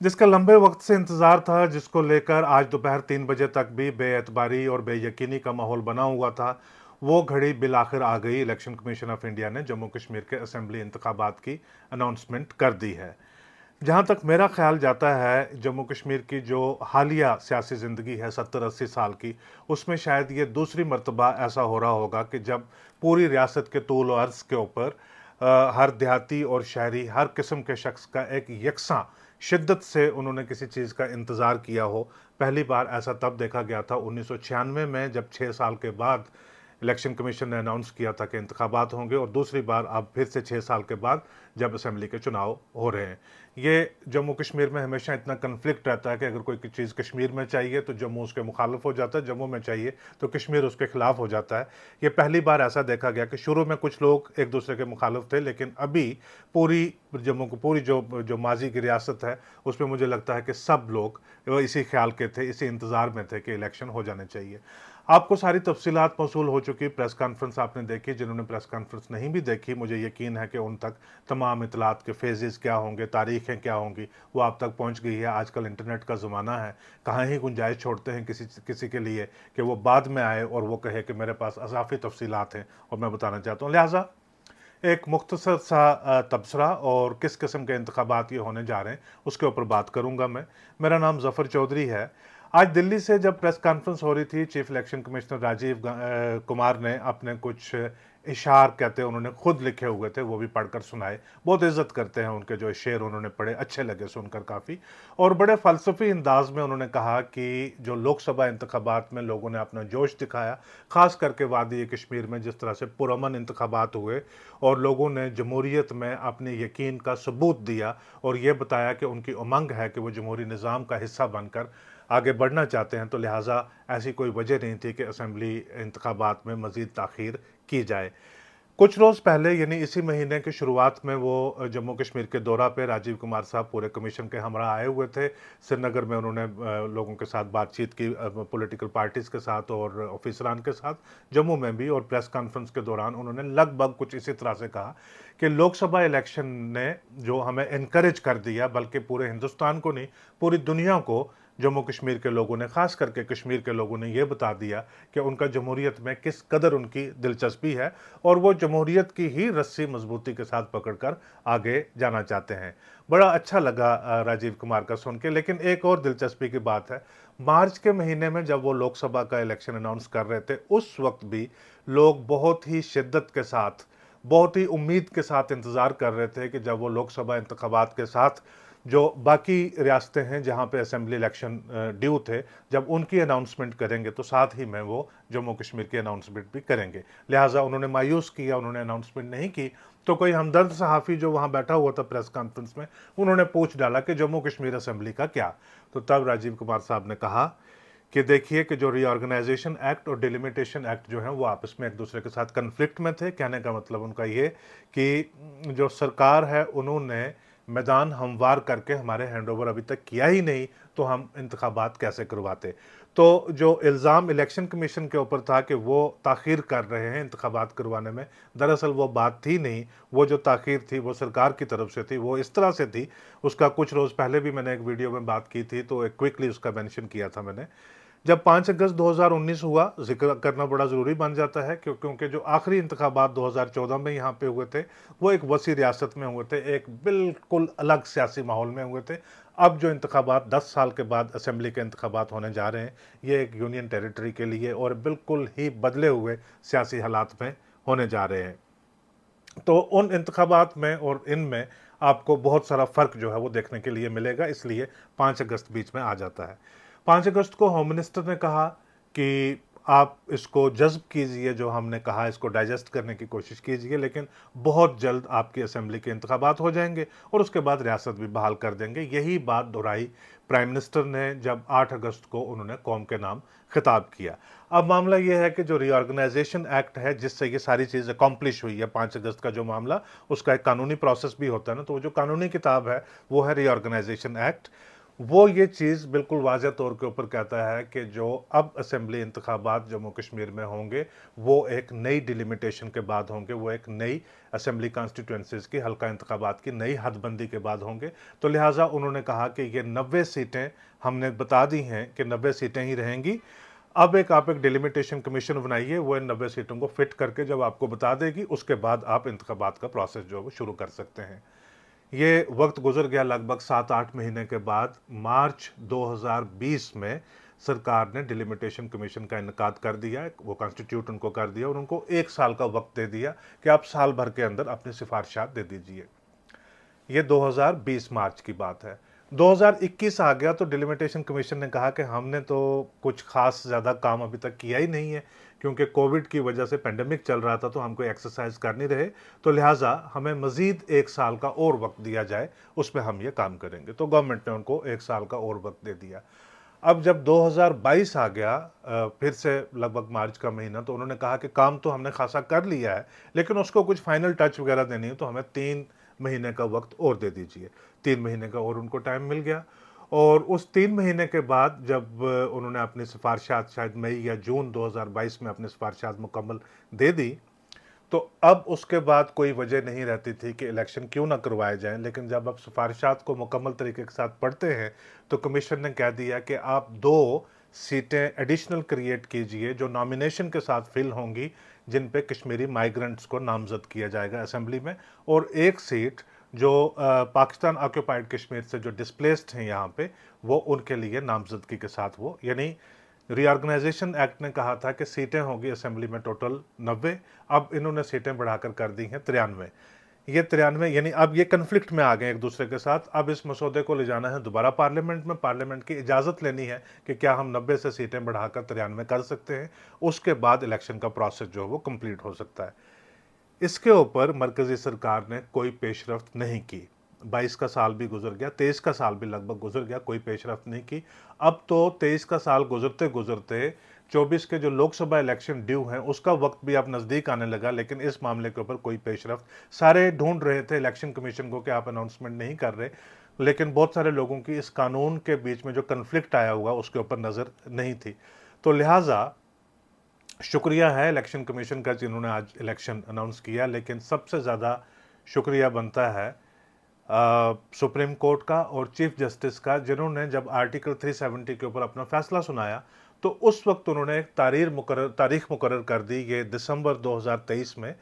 जिसका लंबे वक्त से इंतजार था, जिसको लेकर आज दोपहर 3 बजे तक भी बेएतबारी और बेयकीनी का माहौल बना हुआ था, वो घड़ी बिल आखिर आ गई। इलेक्शन कमीशन ऑफ इंडिया ने जम्मू कश्मीर के असेंबली इंतखाबात की अनाउंसमेंट कर दी है। जहाँ तक मेरा ख्याल जाता है, जम्मू कश्मीर की जो हालिया सियासी ज़िंदगी है 70-80 साल की, उसमें शायद ये दूसरी मर्तबा ऐसा हो रहा होगा कि जब पूरी रियासत के तूल और अर्ज़ के ऊपर हर देहाती और शहरी, हर किस्म के शख्स का एक यकसा शिद्दत से उन्होंने किसी चीज़ का इंतज़ार किया हो। पहली बार ऐसा तब देखा गया था 1996 में, जब 6 साल के बाद इलेक्शन कमीशन ने अनाउंस किया था कि इंतखाबात होंगे, और दूसरी बार अब फिर से 6 साल के बाद जब असेंबली के चुनाव हो रहे हैं। ये जम्मू कश्मीर में हमेशा इतना कन्फ्लिक्ट रहता है कि अगर कोई चीज़ कश्मीर में चाहिए तो जम्मू उसके मुखालिफ हो जाता है, जम्मू में चाहिए तो कश्मीर उसके खिलाफ हो जाता है। ये पहली बार ऐसा देखा गया कि शुरू में कुछ लोग एक दूसरे के मुखालिफ थे, लेकिन अभी पूरी जम्मू को, पूरी जो जो माजी की रियासत है, उसमें मुझे लगता है कि सब लोग इसी ख्याल के थे, इसी इंतज़ार में थे कि इलेक्शन हो जाने चाहिए। आपको सारी तफसीलात मौसूल हो चुकी। प्रेस कॉन्फ्रेंस आपने देखी। जिन्होंने प्रेस कॉन्फ्रेंस नहीं भी देखी, मुझे यकीन है कि उन तक तमाम इतलात के फेजेस क्या होंगे, तारीखें क्या होंगी, वो आप तक पहुंच गई है। आजकल इंटरनेट का ज़माना है, कहाँ ही गुंजाइश छोड़ते हैं किसी किसी के लिए कि वो बाद में आए और वो कहे कि मेरे पास अजाफी तफसीलात हैं और मैं बताना चाहता हूँ। लिहाजा एक मुख्तसर सा तबसरा और किस किस्म के इंतखाबात ये होने जा रहे हैं उसके ऊपर बात करूंगा मैं। मेरा नाम जफ़र चौधरी है। आज दिल्ली से जब प्रेस कॉन्फ्रेंस हो रही थी, chief election commissioner Rajiv Kumar ने अपने कुछ इशार, कहते हैं उन्होंने खुद लिखे हुए थे, वो भी पढ़कर सुनाए। बहुत इज्जत करते हैं उनके जो शेर उन्होंने पढ़े, अच्छे लगे सुनकर काफ़ी। और बड़े फ़लसफ़ी अंदाज में उन्होंने कहा कि जो लोकसभा इंतखाबात में लोगों ने अपना जोश दिखाया, ख़ास करके वादी कश्मीर में जिस तरह से पुरअमन इंतखाबात हुए और लोगों ने जमहूरियत में अपने यकीन का सबूत दिया और ये बताया कि उनकी उमंग है कि वो जमहूरी निज़ाम का हिस्सा बनकर आगे बढ़ना चाहते हैं, तो लिहाजा ऐसी कोई वजह नहीं थी कि असेंबली इंतखाबात में मज़ीद ताख़ीर की जाए। कुछ रोज़ पहले, यानी इसी महीने की शुरुआत में, वो जम्मू कश्मीर के दौरा पे राजीव कुमार साहब पूरे कमीशन के हमरा आए हुए थे। श्रीनगर में उन्होंने लोगों के साथ बातचीत की, पॉलिटिकल पार्टीज़ के साथ और ऑफिसरान के साथ, जम्मू में भी। और प्रेस कॉन्फ्रेंस के दौरान उन्होंने लगभग कुछ इसी तरह से कहा कि लोकसभा इलेक्शन ने जो हमें इनकरेज कर दिया, बल्कि पूरे हिंदुस्तान को नहीं, पूरी दुनिया को जम्मू कश्मीर के लोगों ने, ख़ास करके कश्मीर के लोगों ने ये बता दिया कि उनका जमहूरियत में किस कदर उनकी दिलचस्पी है और वो जमहूरियत की ही रस्सी मजबूती के साथ पकड़कर आगे जाना चाहते हैं। बड़ा अच्छा लगा राजीव कुमार का सुन के। लेकिन एक और दिलचस्पी की बात है, मार्च के महीने में जब वो लोकसभा का इलेक्शन अनाउंस कर रहे थे, उस वक्त भी लोग बहुत ही शिद्दत के साथ, बहुत ही उम्मीद के साथ इंतज़ार कर रहे थे कि जब वो लोकसभा इंतखाबात के साथ जो बाकी रियासतें हैं जहां पे असेंबली इलेक्शन ड्यू थे, जब उनकी अनाउंसमेंट करेंगे तो साथ ही में वो जम्मू कश्मीर की अनाउंसमेंट भी करेंगे। लिहाजा उन्होंने मायूस किया, उन्होंने अनाउंसमेंट नहीं की। तो कोई हमदर्द सहाफ़ी जो वहां बैठा हुआ था प्रेस कॉन्फ्रेंस में, उन्होंने पूछ डाला कि जम्मू कश्मीर असेंबली का क्या। तो तब राजीव कुमार साहब ने कहा कि देखिए कि जो रीऑर्गेनाइजेशन एक्ट और डिलिमिटेशन एक्ट जो है वो आपस में एक दूसरे के साथ कन्फ्लिक्ट में थे। कहने का मतलब उनका ये कि जो सरकार है उन्होंने मैदान हमवार करके हमारे हैंडओवर अभी तक किया ही नहीं, तो हम इंतखाबात कैसे करवाते। तो जो इल्ज़ाम इलेक्शन कमीशन के ऊपर था कि वो ताख़ीर कर रहे हैं इंतखाबात करवाने में, दरअसल वो बात थी नहीं। वो जो ताख़ीर थी वो सरकार की तरफ से थी। वो इस तरह से थी, उसका कुछ रोज़ पहले भी मैंने एक वीडियो में बात की थी, तो एक क्विकली उसका मेंशन किया था मैंने। जब 5 अगस्त 2019 हुआ, जिक्र करना बड़ा ज़रूरी बन जाता है क्योंकि जो आखिरी इंतखाबात 2014 में यहाँ पे हुए थे, वो एक वसी रियासत में हुए थे, एक बिल्कुल अलग सियासी माहौल में हुए थे। अब जो इंतखाबात 10 साल के बाद असेंबली के इंतखाबात होने जा रहे हैं, ये एक यूनियन टेरिटरी के लिए और बिल्कुल ही बदले हुए सियासी हालात में होने जा रहे हैं। तो उन इंतखाबात में और इनमें आपको बहुत सारा फ़र्क जो है वो देखने के लिए मिलेगा, इसलिए 5 अगस्त बीच में आ जाता है। 5 अगस्त को होम मिनिस्टर ने कहा कि आप इसको जज़्ब कीजिए, जो हमने कहा इसको डाइजेस्ट करने की कोशिश कीजिए, लेकिन बहुत जल्द आपकी असेंबली के इंतखाबात हो जाएंगे और उसके बाद रियासत भी बहाल कर देंगे। यही बात दोहराई प्राइम मिनिस्टर ने जब 8 अगस्त को उन्होंने कौम के नाम खिताब किया। अब मामला यह है कि जो रीऑर्गेनाइजेशन एक्ट है, जिससे ये सारी चीज़ अकॉम्प्लिश हुई है, 5 अगस्त का जो मामला, उसका एक कानूनी प्रोसेस भी होता है ना, तो वो जो कानूनी किताब है वो है रीऑर्गेनाइजेशन एक्ट। वो ये चीज़ बिल्कुल वाज़ह तौर के ऊपर कहता है कि जो अब असेंबली इंतखाबात जम्मू कश्मीर में होंगे वो एक नई डिलिमिटेशन के बाद होंगे, वो एक नई असेंबली कॉन्स्टिट्यूंसीज़ की हल्का इंतखाबात की नई हदबंदी के बाद होंगे। तो लिहाजा उन्होंने कहा कि ये 90 सीटें हमने बता दी हैं कि 90 सीटें ही रहेंगी। अब आप एक डिलिमिटेशन कमीशन बनाइए, वो इन 90 सीटों को फिट करके जब आपको बता देगी उसके बाद आप इंतखाबात का प्रोसेस जो है वो शुरू कर सकते हैं। ये वक्त गुजर गया लगभग 7-8 महीने के बाद मार्च 2020 में सरकार ने डिलिमिटेशन कमीशन का इनकाद कर दिया, वो कॉन्स्टिट्यूट उनको कर दिया और उनको 1 साल का वक्त दे दिया कि आप साल भर के अंदर अपनी सिफारिशात दे दीजिए। ये 2020 मार्च की बात है। 2021 आ गया तो डिलिमिटेशन कमीशन ने कहा कि हमने तो कुछ खास ज़्यादा काम अभी तक किया ही नहीं है, क्योंकि कोविड की वजह से पेंडेमिक चल रहा था तो हम कोई एक्सरसाइज कर नहीं रहे, तो लिहाजा हमें मज़ीद 1 साल का और वक्त दिया जाए, उसमें हम ये काम करेंगे। तो गवर्नमेंट ने उनको 1 साल का और वक्त दे दिया। अब जब 2022 आ गया, फिर से लगभग मार्च का महीना, तो उन्होंने कहा कि काम तो हमने खासा कर लिया है, लेकिन उसको कुछ फाइनल टच वगैरह देनी है, तो हमें 3 महीने का वक्त और दे दीजिए। 3 महीने का और उनको टाइम मिल गया। और उस 3 महीने के बाद जब उन्होंने अपनी सिफारिशात शायद मई या जून 2022 में अपनी सिफारिशात मुकम्मल दे दी, तो अब उसके बाद कोई वजह नहीं रहती थी कि इलेक्शन क्यों ना करवाए जाएं। लेकिन जब आप सिफारिशात को मुकम्मल तरीके के साथ पढ़ते हैं तो कमीशन ने कह दिया कि आप 2 सीटें एडिशनल क्रिएट कीजिए जो नॉमिनेशन के साथ फिल होंगी, जिन पे कश्मीरी माइग्रेंट्स को नामजद किया जाएगा असेंबली में, और 1 सीट जो पाकिस्तान ऑक्यूपाइड कश्मीर से जो डिस्प्लेस्ड हैं यहाँ पे, वो उनके लिए नामजदगी के साथ, वो यानी रीऑर्गेनाइजेशन एक्ट ने कहा था कि सीटें होंगी असेंबली में टोटल 90, अब इन्होंने सीटें बढ़ाकर कर दी हैं 93। ये 93 यानी अब ये कन्फ्लिक्ट में आ गए एक दूसरे के साथ। अब इस मसौदे को ले जाना है दोबारा पार्लियामेंट में, पार्लियामेंट की इजाज़त लेनी है कि क्या हम 90 से सीटें बढ़ाकर 93 कर सकते हैं, उसके बाद इलेक्शन का प्रोसेस जो है वो कंप्लीट हो सकता है। इसके ऊपर मरकजी सरकार ने कोई पेशरफ्त नहीं की। 22 का साल भी गुजर गया, 23 का साल भी लगभग गुजर गया, कोई पेशरफ्त नहीं की। अब तो 23 का साल गुजरते गुजरते 24 के जो लोकसभा इलेक्शन ड्यू हैं उसका वक्त भी अब नज़दीक आने लगा, लेकिन इस मामले के ऊपर कोई पेशरफ्त, सारे ढूंढ रहे थे इलेक्शन कमीशन को कि आप अनाउंसमेंट नहीं कर रहे, लेकिन बहुत सारे लोगों की इस कानून के बीच में जो कन्फ्लिक्ट आया हुआ उसके ऊपर नज़र नहीं थी। तो लिहाजा शुक्रिया है इलेक्शन कमीशन का जिन्होंने आज इलेक्शन अनाउंस किया, लेकिन सबसे ज़्यादा शुक्रिया बनता है सुप्रीम कोर्ट का और चीफ जस्टिस का, जिन्होंने जब आर्टिकल 370 के ऊपर अपना फैसला सुनाया तो उस वक्त उन्होंने एक तारीख मुकर्रर कर दी। ये दिसंबर 2023 में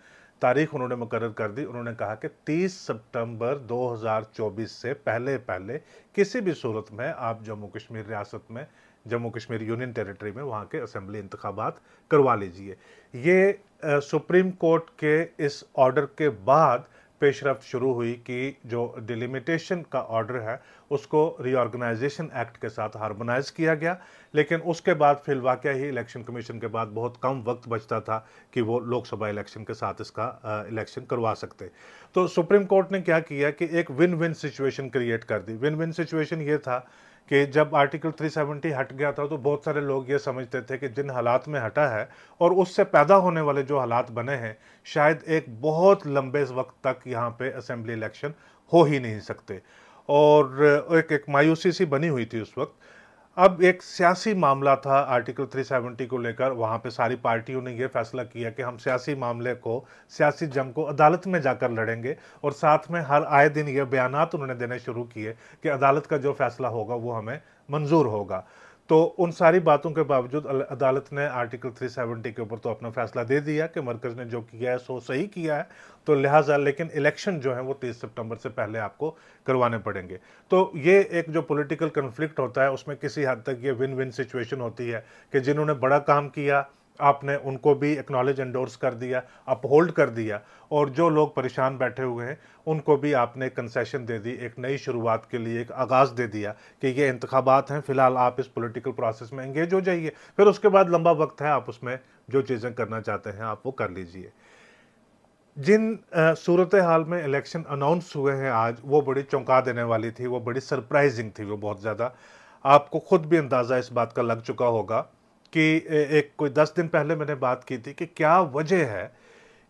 तारीख उन्होंने मुकर्रर कर दी। उन्होंने कहा कि 30 सितंबर 2024 से पहले पहले किसी भी सूरत में आप जम्मू कश्मीर रियासत में, जम्मू कश्मीर यूनियन टेरिटरी में वहाँ के असेंबली इंतखाबात करवा लीजिए। ये सुप्रीम कोर्ट के इस ऑर्डर के बाद पेशरफ्त शुरू हुई कि जो डिलिमिटेशन का ऑर्डर है उसको रीऑर्गेनाइजेशन एक्ट के साथ हार्मोनाइज किया गया, लेकिन उसके बाद फिलवाक़या ही इलेक्शन कमीशन के बाद बहुत कम वक्त बचता था कि वो लोकसभा इलेक्शन के साथ इसका इलेक्शन करवा सकते। तो सुप्रीम कोर्ट ने क्या किया कि एक विन विन सिचुएशन क्रिएट कर दी। विन विन सिचुएशन ये था कि जब आर्टिकल 370 हट गया था तो बहुत सारे लोग ये समझते थे कि जिन हालात में हटा है और उससे पैदा होने वाले जो हालात बने हैं, शायद एक बहुत लंबे वक्त तक यहाँ पे असेंबली इलेक्शन हो ही नहीं सकते, और एक मायूसी सी बनी हुई थी उस वक्त। अब एक सियासी मामला था आर्टिकल 370 को लेकर, वहाँ पे सारी पार्टियों ने ये फैसला किया कि हम सियासी मामले को, सियासी जंग को अदालत में जाकर लड़ेंगे, और साथ में हर आए दिन ये बयानात उन्होंने देने शुरू किए कि अदालत का जो फैसला होगा वो हमें मंजूर होगा। तो उन सारी बातों के बावजूद अदालत ने आर्टिकल 370 के ऊपर तो अपना फैसला दे दिया कि मरकज़ ने जो किया है सो सही किया है, तो लिहाजा लेकिन इलेक्शन जो है वो 30 सितंबर से पहले आपको करवाने पड़ेंगे। तो ये एक जो पॉलिटिकल कन्फ्लिक्ट होता है उसमें किसी हद तक ये विन विन सिचुएशन होती है कि जिन्होंने बड़ा काम किया आपने उनको भी एक्नॉलेज एंडोर्स कर दिया, अपहोल्ड कर दिया, और जो लोग परेशान बैठे हुए हैं उनको भी आपने कंसेशन दे दी, एक नई शुरुआत के लिए एक आगाज़ दे दिया कि ये इंतखाबात हैं, फिलहाल आप इस पॉलिटिकल प्रोसेस में एंगेज हो जाइए, फिर उसके बाद लंबा वक्त है, आप उसमें जो चीज़ें करना चाहते हैं आप वो कर लीजिए। जिन सूरत हाल में इलेक्शन अनाउंस हुए हैं आज, वो बड़ी चौंका देने वाली थी, वो बड़ी सरप्राइजिंग थी, वो बहुत ज़्यादा। आपको खुद भी अंदाज़ा इस बात का लग चुका होगा कि एक कोई 10 दिन पहले मैंने बात की थी कि क्या वजह है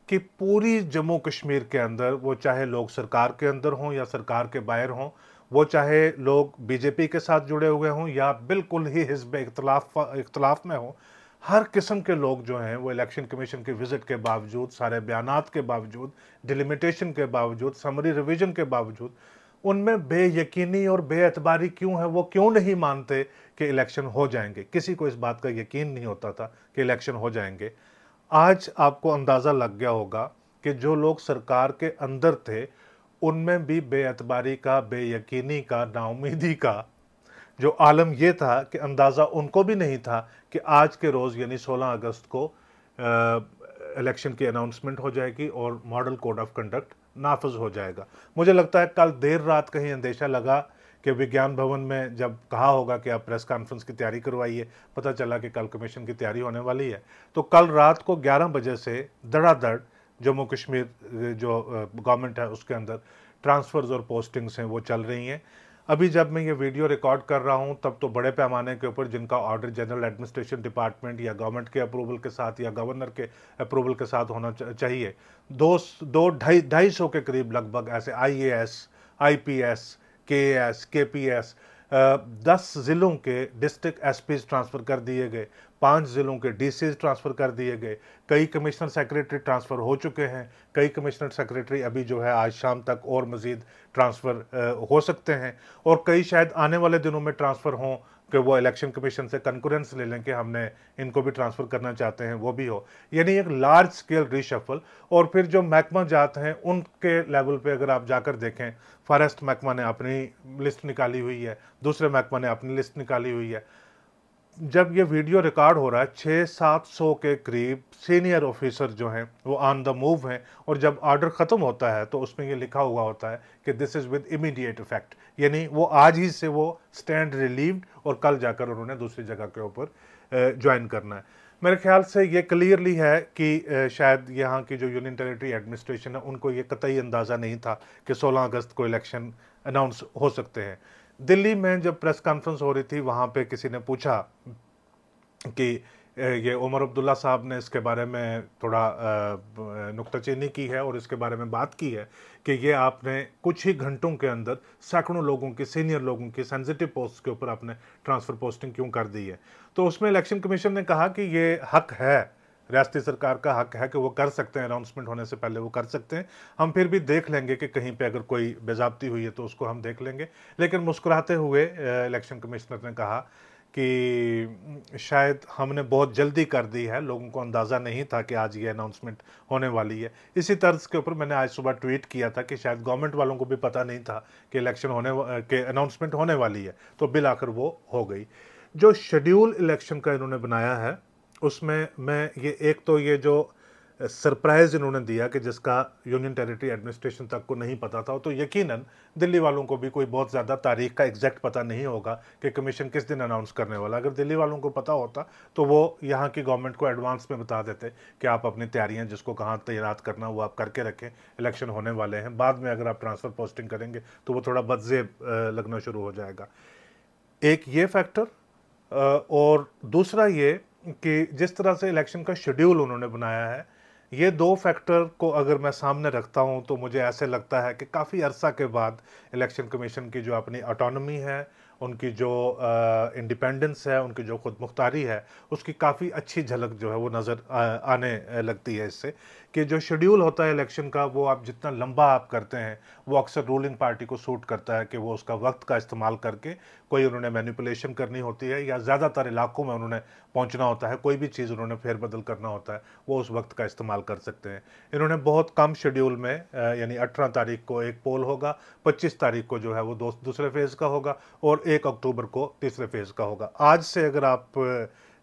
कि पूरी जम्मू कश्मीर के अंदर, वो चाहे लोग सरकार के अंदर हों या सरकार के बाहर हों, वो चाहे लोग बीजेपी के साथ जुड़े हुए हों या बिल्कुल ही हिज़्ब इख्तलाफ में हों, हर किस्म के लोग जो हैं वो इलेक्शन कमीशन की विजिट के बावजूद, सारे बयानात के बावजूद, डिलिमिटेशन के बावजूद, समरी रिवीजन के बावजूद, उनमें बेयकीनी और बेएतबारी क्यों है, वो क्यों नहीं मानते कि इलेक्शन हो जाएंगे। किसी को इस बात का यकीन नहीं होता था कि इलेक्शन हो जाएंगे। आज आपको अंदाज़ा लग गया होगा कि जो लोग सरकार के अंदर थे उनमें भी बेएतबारी का, बेयकीनी का, नाउमीदी का जो आलम यह था कि अंदाज़ा उनको भी नहीं था कि आज के रोज़ यानी 16 अगस्त को इलेक्शन की अनाउंसमेंट हो जाएगी और मॉडल कोड ऑफ कंडक्ट नाफज हो जाएगा। मुझे लगता है कल देर रात कहीं अंदेशा लगा कि विज्ञान भवन में जब कहा होगा कि आप प्रेस कॉन्फ्रेंस की तैयारी करवाइए, पता चला कि कल कमीशन की तैयारी होने वाली है। तो कल रात को 11 बजे से धड़ाधड़ जम्मू कश्मीर जो गवर्नमेंट है उसके अंदर ट्रांसफ़र्स और पोस्टिंग्स हैं वो चल रही हैं। अभी जब मैं ये वीडियो रिकॉर्ड कर रहा हूँ तब तो बड़े पैमाने के ऊपर जिनका ऑर्डर जनरल एडमिनिस्ट्रेशन डिपार्टमेंट या गवर्नमेंट के अप्रूवल के साथ या गवर्नर के अप्रूवल के साथ होना चाहिए, दो ढाई सौ के करीब लगभग ऐसे IAS, IPS, KAS, KPS 10 ज़िलों के डिस्ट्रिक्ट SPs ट्रांसफ़र कर दिए गए, 5 ज़िलों के DCs ट्रांसफ़र कर दिए गए, कई कमिश्नर सेक्रेटरी ट्रांसफ़र हो चुके हैं, कई कमिश्नर सेक्रेटरी अभी जो है आज शाम तक और मज़ीद ट्रांसफ़र हो सकते हैं, और कई शायद आने वाले दिनों में ट्रांसफ़र हों कि वो इलेक्शन कमीशन से कंकरेंस ले लें कि हमने इनको भी ट्रांसफ़र करना चाहते हैं, वो भी हो। यानी एक लार्ज स्केल रीशफल। और फिर जो महकमा जात हैं उनके लेवल पे अगर आप जाकर देखें, फॉरेस्ट महकमा ने अपनी लिस्ट निकाली हुई है, दूसरे महकमा ने अपनी लिस्ट निकाली हुई है। जब ये वीडियो रिकॉर्ड हो रहा है 600-700 के करीब सीनियर ऑफिसर जो हैं वो ऑन द मूव हैं, और जब ऑर्डर ख़त्म होता है तो उसमें ये लिखा हुआ होता है कि this is with immediate effect, यानी वो आज ही से वो स्टैंड रिलीव्ड और कल जाकर उन्होंने दूसरी जगह के ऊपर ज्वाइन करना है। मेरे ख्याल से ये क्लियरली है कि शायद यहाँ की जो यूनियन टेरिटरी एडमिनिस्ट्रेशन है उनको ये कतई अंदाज़ा नहीं था कि 16 अगस्त को इलेक्शन अनाउंस हो सकते हैं। दिल्ली में जब प्रेस कॉन्फ्रेंस हो रही थी वहाँ पे किसी ने पूछा कि ये उमर अब्दुल्ला साहब ने इसके बारे में थोड़ा नुक्ताचीनी की है और इसके बारे में बात की है कि ये आपने कुछ ही घंटों के अंदर सैकड़ों लोगों की, सीनियर लोगों की सेंसिटिव पोस्ट के ऊपर आपने ट्रांसफ़र पोस्टिंग क्यों कर दी है। तो उसमें इलेक्शन कमीशन ने कहा कि ये हक है, रियासती सरकार का हक है कि वो कर सकते हैं, अनाउंसमेंट होने से पहले वो कर सकते हैं। हम फिर भी देख लेंगे कि कहीं पे अगर कोई बेज़ाब्ती हुई है तो उसको हम देख लेंगे। लेकिन मुस्कुराते हुए इलेक्शन कमिश्नर ने कहा कि शायद हमने बहुत जल्दी कर दी है, लोगों को अंदाज़ा नहीं था कि आज ये अनाउंसमेंट होने वाली है। इसी तर्ज के ऊपर मैंने आज सुबह ट्वीट किया था कि शायद गवर्नमेंट वालों को भी पता नहीं था कि इलेक्शन के अनाउंसमेंट होने वाली है, तो बिल आखिर वो हो गई। जो शेड्यूल इलेक्शन का इन्होंने बनाया है उसमें मैं ये एक तो ये जो सरप्राइज़ इन्होंने दिया कि जिसका यूनियन टेरिटरी एडमिनिस्ट्रेशन तक को नहीं पता था, तो यकीनन दिल्ली वालों को भी कोई बहुत ज़्यादा तारीख का एग्जैक्ट पता नहीं होगा कि कमीशन किस दिन अनाउंस करने वाला। अगर दिल्ली वालों को पता होता तो वो यहाँ की गवर्नमेंट को एडवांस में बता देते कि आप अपनी तैयारियाँ जिसको कहाँ तैनात करना वो आप करके रखें, इलेक्शन होने वाले हैं। बाद में अगर आप ट्रांसफ़र पोस्टिंग करेंगे तो वो थोड़ा बदज़ेब लगना शुरू हो जाएगा। एक ये फैक्टर, और दूसरा ये कि जिस तरह से इलेक्शन का शेड्यूल उन्होंने बनाया है, ये दो फैक्टर को अगर मैं सामने रखता हूं तो मुझे ऐसे लगता है कि काफ़ी अरसा के बाद इलेक्शन कमीशन की जो अपनी ऑटोनॉमी है, उनकी जो इंडिपेंडेंस है, उनकी जो खुद मुख्तारी है, उसकी काफ़ी अच्छी झलक जो है वो नज़र आने लगती है इससे कि जो शेड्यूल होता है इलेक्शन का वो आप जितना लंबा आप करते हैं वो अक्सर रूलिंग पार्टी को सूट करता है कि वो उसका वक्त का इस्तेमाल करके कोई उन्होंने मैनिपुलेशन करनी होती है या ज़्यादातर इलाकों में उन्होंने पहुंचना होता है, कोई भी चीज़ उन्होंने फेरबदल करना होता है, वो उस वक्त का इस्तेमाल कर सकते हैं। इन्होंने बहुत कम शेड्यूल में यानी 18 तारीख को एक पोल होगा, 25 तारीख को जो है वो दूसरे फेज़ का होगा और 1 अक्टूबर को तीसरे फेज़ का होगा। आज से अगर आप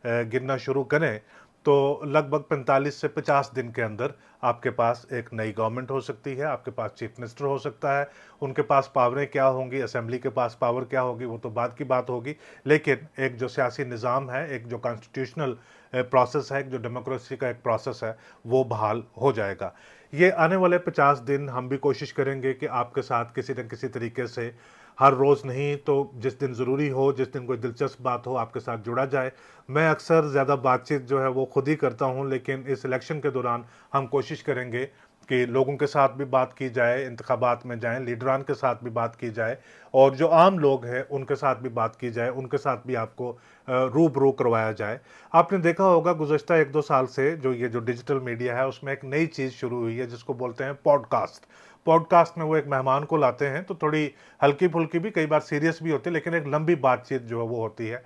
गिनना शुरू करें तो लगभग 45 से 50 दिन के अंदर आपके पास एक नई गवर्नमेंट हो सकती है, आपके पास चीफ मिनिस्टर हो सकता है, उनके पास पावरें क्या होंगी, असेंबली के पास पावर क्या होगी, वो तो बाद की बात होगी। लेकिन एक जो सियासी निज़ाम है, एक जो कॉन्स्टिट्यूशनल प्रोसेस है, एक जो डेमोक्रेसी का एक प्रोसेस है, वो बहाल हो जाएगा। ये आने वाले 50 दिन हम भी कोशिश करेंगे कि आपके साथ किसी न किसी तरीके से, हर रोज़ नहीं तो जिस दिन ज़रूरी हो, जिस दिन कोई दिलचस्प बात हो, आपके साथ जुड़ा जाए। मैं अक्सर ज़्यादा बातचीत जो है वो खुद ही करता हूँ, लेकिन इस इलेक्शन के दौरान हम कोशिश करेंगे कि लोगों के साथ भी बात की जाए, इंतखाबात में जाएं, लीडरान के साथ भी बात की जाए और जो आम लोग हैं उनके साथ भी बात की जाए, उनके साथ भी आपको रूबरू करवाया जाए। आपने देखा होगा गुज़श्ता 1-2 साल से जो ये जो डिजिटल मीडिया है उसमें एक नई चीज़ शुरू हुई है जिसको बोलते हैं पॉडकास्ट। पॉडकास्ट में वो एक मेहमान को लाते हैं, तो थोड़ी हल्की फुल्की भी, कई बार सीरियस भी होती है, लेकिन एक लंबी बातचीत जो है वो होती है।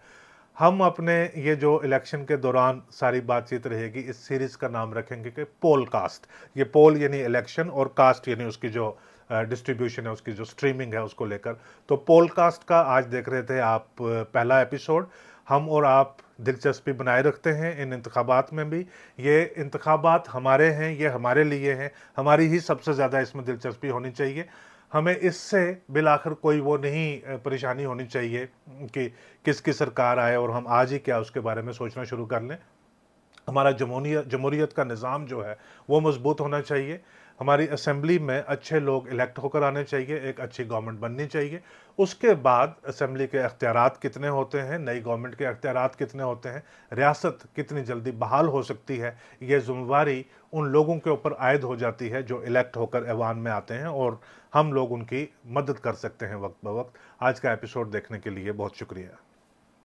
हम अपने ये जो इलेक्शन के दौरान सारी बातचीत रहेगी, इस सीरीज का नाम रखेंगे कि पोल कास्ट। ये पोल यानी इलेक्शन और कास्ट यानी उसकी जो डिस्ट्रीब्यूशन है, उसकी जो स्ट्रीमिंग है उसको लेकर। तो पोल कास्ट का आज देख रहे थे आप पहला एपिसोड। हम और आप दिलचस्पी बनाए रखते हैं इन इंतखाबात में भी। ये इंतखाबात हमारे हैं, ये हमारे लिए हैं, हमारी ही सबसे ज़्यादा इसमें दिलचस्पी होनी चाहिए। हमें इससे बिलाखिर कोई वो नहीं परेशानी होनी चाहिए कि किसकी सरकार आए और हम आज ही क्या उसके बारे में सोचना शुरू कर लें। हमारा जमहूरियत का निज़ाम जो है वो मजबूत होना चाहिए। हमारी असेंबली में अच्छे लोग इलेक्ट होकर आने चाहिए, एक अच्छी गवर्नमेंट बननी चाहिए। उसके बाद असेंबली के अख्तियारात कितने होते हैं, नई गवर्नमेंट के अख्तियारात कितने होते हैं, रियासत कितनी जल्दी बहाल हो सकती है, ये जिम्मेवारी उन लोगों के ऊपर आयद हो जाती है जो इलेक्ट होकर ऐवान में आते हैं और हम लोग उनकी मदद कर सकते हैं वक्त ब वक्त। आज का एपिसोड देखने के लिए बहुत शुक्रिया।